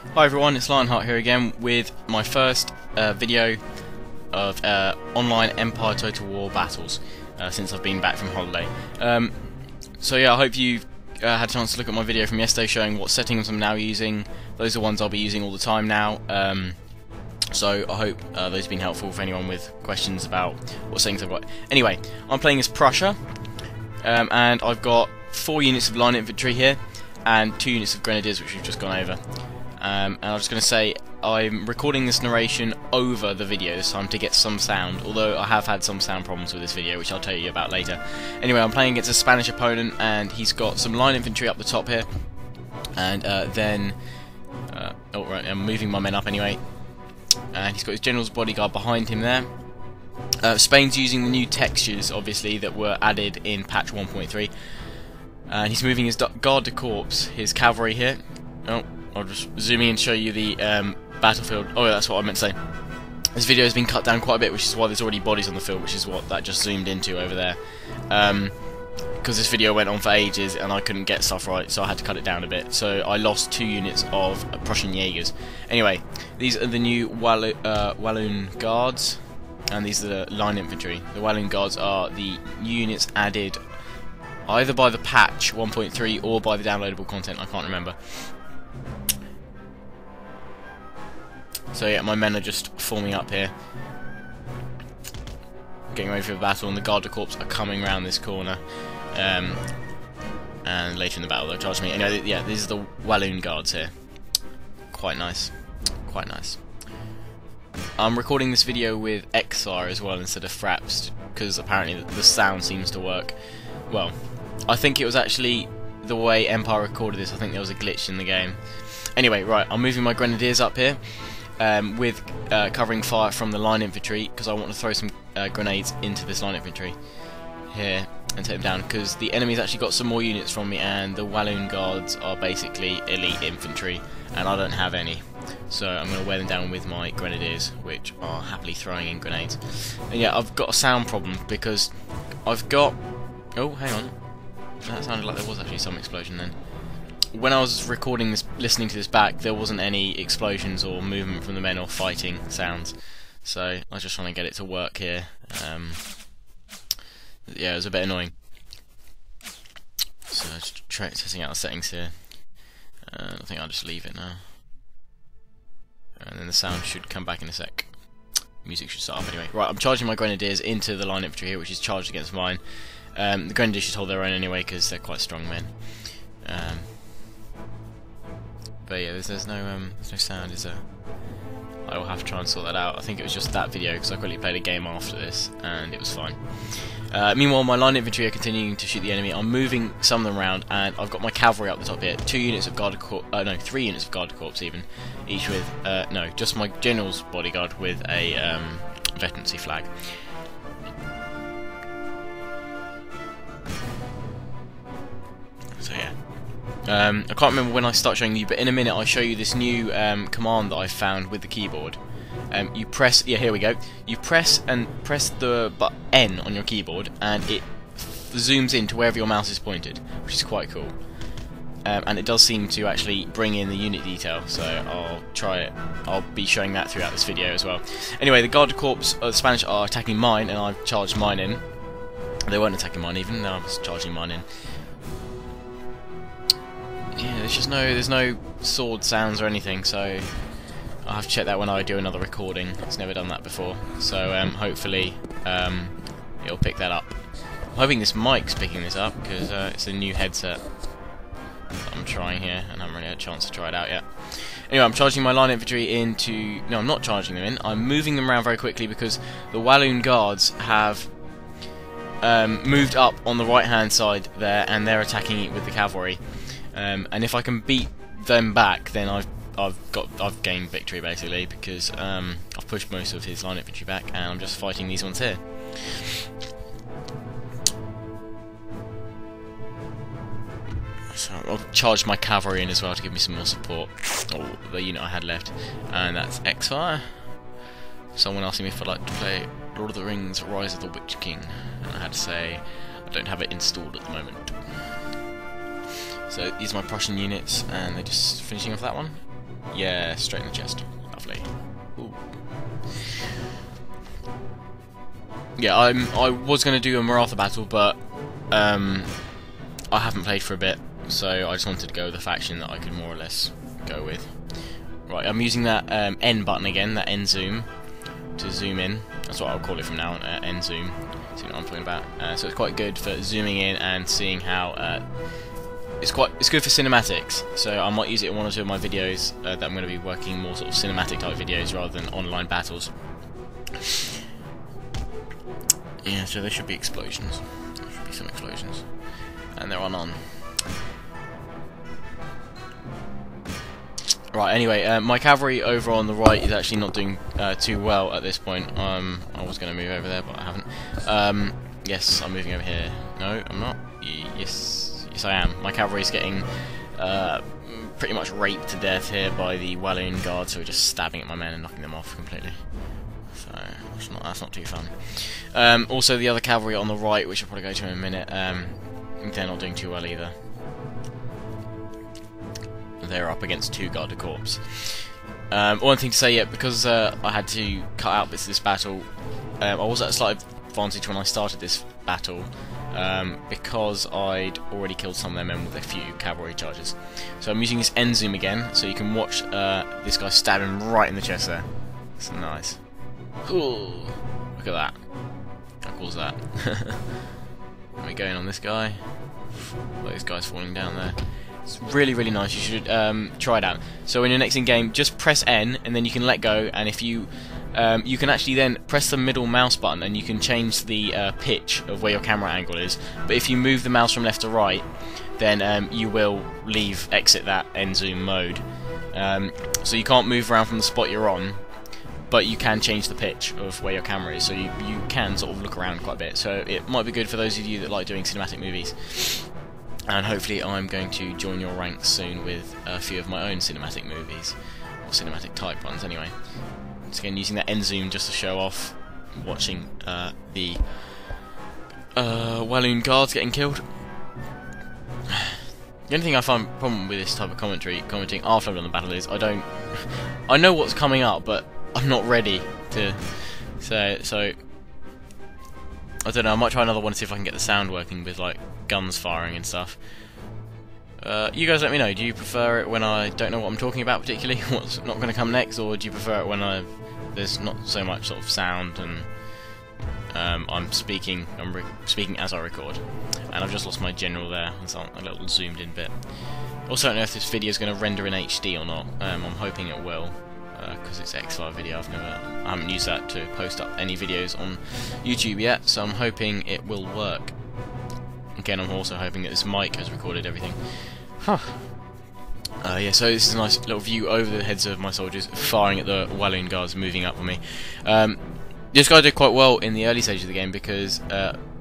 Hi everyone, it's Lionheart here again with my first video of online Empire Total War battles since I've been back from holiday. So yeah, I hope you've had a chance to look at my video from yesterday showing what settings I'm now using. Those are ones I'll be using all the time now. So I hope those have been helpful for anyone with questions about what settings I've got. Anyway, I'm playing as Prussia, and I've got 4 units of line infantry here and 2 units of grenadiers, which we've just gone over. And I was going to say, I'm recording this narration over the video this time to get some sound, although I have had some sound problems with this video, which I'll tell you about later. Anyway, I'm playing against a Spanish opponent, and he's got some line infantry up the top here, and oh right, I'm moving my men up anyway, and he's got his general's bodyguard behind him there. Spain's using the new textures, obviously, that were added in patch 1.3, and he's moving his garde de corps, his cavalry here. Oh, I'll just zoom in and show you the battlefield. Oh yeah, that's what I meant to say. This video has been cut down quite a bit, which is why there's already bodies on the field, which is what that just zoomed into over there. Because this video went on for ages and I couldn't get stuff right, so I had to cut it down a bit. So I lost 2 units of Prussian Jaegers. Anyway, these are the new Walloon Guards, and these are the line infantry. The Walloon Guards are the new units added either by the patch 1.3 or by the downloadable content, I can't remember. So yeah, my men are just forming up here, getting ready for the battle, and the garde de corps are coming around this corner, and later in the battle they'll charge me. Anyway, yeah, these are the Walloon Guards here. Quite nice, quite nice. I'm recording this video with XR as well instead of Fraps, because apparently the sound seems to work. Well, I think it was actually the way Empire recorded this. I think there was a glitch in the game. Anyway, right, I'm moving my grenadiers up here. With covering fire from the line infantry, because I want to throw some grenades into this line infantry here and take them down, because the enemy's actually got some more units from me, and the Walloon Guards are basically elite infantry and I don't have any, so I'm going to wear them down with my grenadiers, which are happily throwing in grenades. And yeah, I've got a sound problem because I've got... oh, hang on, that sounded like there was actually some explosion then. When I was recording this, listening to this back, there wasn't any explosions or movement from the men or fighting sounds, so I was just trying to get it to work here. Yeah, it was a bit annoying. So just testing out the settings here. I think I'll just leave it now, and then the sound should come back in a sec. Music should start up anyway. Right, I'm charging my grenadiers into the line infantry here, which is charged against mine. The grenadiers should hold their own anyway because they're quite strong men. But yeah, there's no sound, is there? I will have to try and sort that out. I think it was just that video because I quickly played a game after this and it was fine. Meanwhile, my line infantry are continuing to shoot the enemy. I'm moving some of them around, and I've got my cavalry up the top here. 2 units of garde corps, no, 3 units of garde corps even, each with no, just my general's bodyguard with a veterancy flag. So yeah. I can't remember when I start showing you, but in a minute I'll show you this new command that I found with the keyboard. You press, yeah, here we go. You press the N on your keyboard, and it zooms in to wherever your mouse is pointed, which is quite cool. And it does seem to actually bring in the unit detail, so I'll try it. I'll be showing that throughout this video as well. Anyway, the garde de corps of the Spanish are attacking mine, and I've charged mine in. They weren't attacking mine even, no, I was charging mine in. Yeah, there's no sword sounds or anything, so I'll have to check that when I do another recording. It's never done that before, so hopefully it'll pick that up. I'm hoping this mic's picking this up because it's a new headset that I'm trying here, and I haven't really had a chance to try it out yet. Anyway, I'm charging my line infantry into... no, I'm not charging them in. I'm moving them around very quickly because the Walloon Guards have moved up on the right-hand side there, and they're attacking it with the cavalry. And if I can beat them back, then I've gained victory basically, because I've pushed most of his line infantry back, and I'm just fighting these ones here. So I'll charge my cavalry in as well to give me some more support, or the unit I had left, and that's X-Fire. Someone asked me if I'd like to play Lord of the Rings: Rise of the Witch King, and I had to say I don't have it installed at the moment. So these are my Prussian units, and they're just finishing off that one. Yeah, straight in the chest. Lovely. Ooh. Yeah, I was going to do a Maratha battle, but I haven't played for a bit, so I just wanted to go with a faction that I could more or less go with. Right, I'm using that N button again, that N zoom, to zoom in. That's what I'll call it from now on, N zoom. See what I'm talking about. So it's quite good for zooming in and seeing how it's good for cinematics. So I might use it in one or two of my videos that I'm going to be working more sort of cinematic type videos rather than online battles. Yeah, so there should be explosions. There should be some explosions, and there are none. Right, anyway, my cavalry over on the right is actually not doing too well at this point. I was going to move over there, but I haven't. Yes, I'm moving over here. No, I'm not. Yes, I am. My cavalry is getting pretty much raped to death here by the Walloon guards, who are just stabbing at my men and knocking them off completely. So that's not too fun. Also, the other cavalry on the right, which I'll probably go to in a minute, they're not doing too well either. They're up against 2 Garde Corps. One thing to say, yeah, because I had to cut out bits of this battle, I was at a slight advantage when I started this battle, because I'd already killed some of their men with a few cavalry charges. So I'm using this end zoom again, so you can watch this guy stab him right in the chest there. That's nice. Ooh, look at that. How cool is that? Are we going on this guy? Look, this guy's falling down there. It's really, really nice. You should try it out. So in your next in-game, just press N, and then you can let go, and if you can actually then press the middle mouse button, and you can change the pitch of where your camera angle is. But if you move the mouse from left to right, then you will exit that end zoom mode. So you can't move around from the spot you're on, but you can change the pitch of where your camera is, so you can sort of look around quite a bit. So it might be good for those of you that like doing cinematic movies. And hopefully I'm going to join your ranks soon with a few of my own cinematic movies, or cinematic type ones anyway. So again, using that end zoom just to show off, watching the Walloon guards getting killed. The only thing I find problem with this type of commenting after I've done the battle is I know what's coming up, but I'm not ready to say it, so I don't know, I might try another one to see if I can get the sound working with like guns firing and stuff. You guys let me know, do you prefer it when I don't know what I'm talking about particularly, what's not going to come next, or do you prefer it when there's not so much sort of sound and I'm speaking as I record? And I've just lost my general there, it's a little zoomed in bit. Also, I don't know if this video is going to render in HD or not. I'm hoping it will, because it's X5 video. I haven't used that to post up any videos on YouTube yet, so I'm hoping it will work. Again, I'm also hoping that this mic has recorded everything. Yeah, so this is a nice little view over the heads of my soldiers, firing at the Walloon guards moving up on me. This guy did quite well in the early stages of the game, because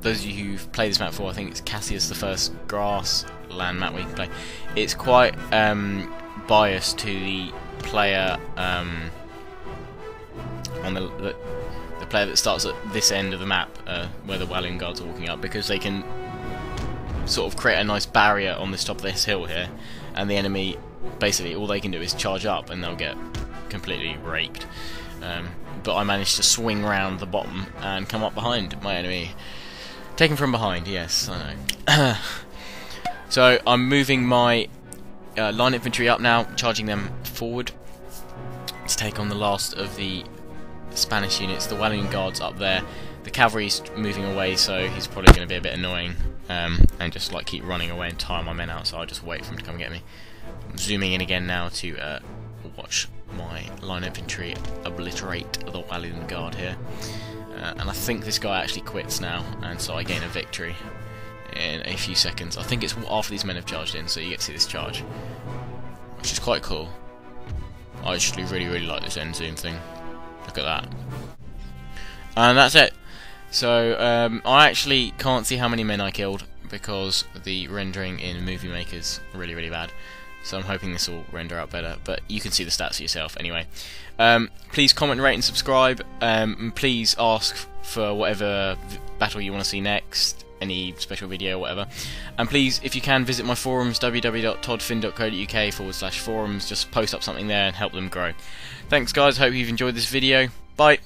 those of you who've played this map before, I think it's Cassius, the first grassland map we can play. It's quite biased to the player on the player that starts at this end of the map, where the Walloon guards are walking up, because they can sort of create a nice barrier on this top of this hill here, and the enemy, basically all they can do is charge up and they'll get completely raked. But I managed to swing round the bottom and come up behind my enemy. Taken from behind, yes, I know. So I'm moving my line infantry up now, charging them forward to take on the last of the Spanish units. The Walloon guards up there. The cavalry's moving away, so he's probably going to be a bit annoying, and just like keep running away and tire my men out, so I'll just wait for him to come and get me. I'm zooming in again now to watch my line infantry obliterate the Walloon guard here. And I think this guy actually quits now, and so I gain a victory in a few seconds. I think it's after these men have charged in, so you get to see this charge, which is quite cool. I actually really like this end zoom thing. Look at that. And that's it. So I actually can't see how many men I killed, because the rendering in Movie Maker's really bad. So I'm hoping this will render out better, but you can see the stats for yourself anyway. Please comment, rate and subscribe, and please ask for whatever battle you want to see next. any special video or whatever. And please, if you can, visit my forums, www.toddfinn.co.uk/forums. Just post up something there and help them grow. Thanks guys, hope you've enjoyed this video. Bye!